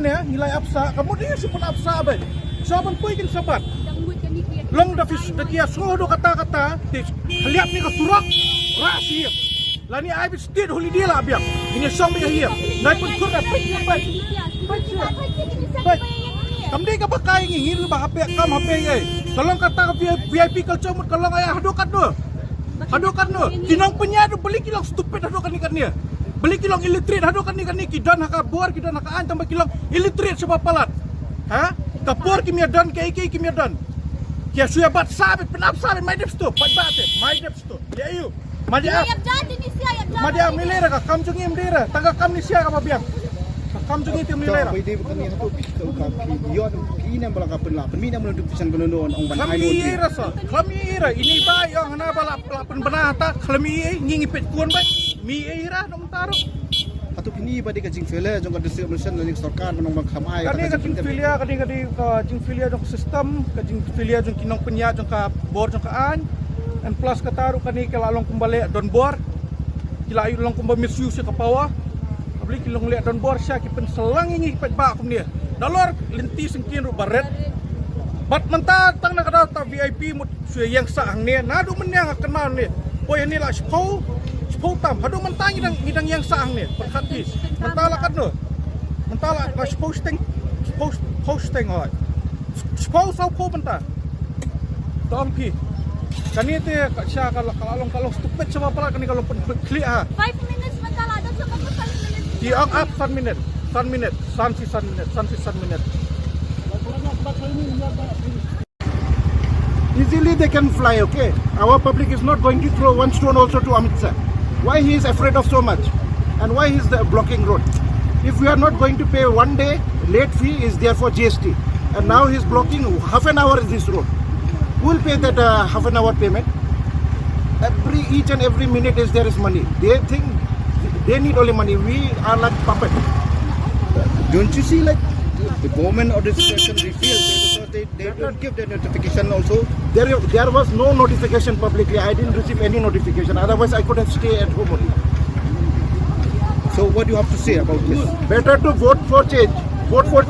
ya nilai absa kamu dia sipun absa ba saban puikin sabat long da fis da kia sodo kata-kata haliap ni ka surak rasia lani ai bis state holiday la biak ini song bi hiap nai pun kur da pai kam dei ka pakai ngir ba HP kam HP ai tolong kata VIP culture mut tolong ayah hadukan no kinong penyadu beli kilong stupid hadukan ikan dia beli kilong illiterate hadukan ikan ni kidan haka bor kidan haka an tambah kilong illiterate sebab palat ha kapor kimia dan KK kimia dan kia suya bat sabit penap sabit my depth to pat bat my depth to ya you madia milera ka kam jungi milera taga kam ni sia ka biang kam jungi tim milera pwede ba kami hato ka yon kina bala ka penla pemina mo ndu pisan kono non ang banay no kami ira ini ba yang hana bala penbenata kami ngingi pet kuon ba mi ira dong taro hato pini ba di ka jing fele jong ka desi mission learning sarkar manong magkamay kani ka jing filia kani ka jing filia jong sistem ka jing filia jong kinong penya jong ka bor jong ka an and plus ka taro kani ka lalong kumbale don bor kila ayu long kumba misuse ka pawa abli kilong le don bor sya ki pen selang ngi pet ba kum dia dalor linti sengkin ru baret bat menta tang na kada ta VIP mut suya yang sa hang ne nadu menyang kenal ne poy ni la spau tam hadu mentang ngidang yang sa hang ne perkhatis mentala kan no mentala ka posting oi spau sau ko menta tompi kani te ka sya kalau stupid sama pala kani kalau klik ha 5 minutes mentala ada sama 5 minutes di up 1 minute sansi 1 minute easily they can fly, okay? Our public is not going to throw one stone also to Amit Shah. Why he is afraid of so much? And why he is blocking road? If we are not going to pay 1 day, late fee is there for GST. And now he is blocking half an hour this road. Who will pay that half an hour payment? Each and every minute there is money. They think they need only money. We are like puppet. don't you see like the government or the station reveal they don't give the notification also. There was no notification publicly. I didn't receive any notification. Otherwise, I could have stayed at home only. So what do you have to say about this? Better to vote for change. Vote for change.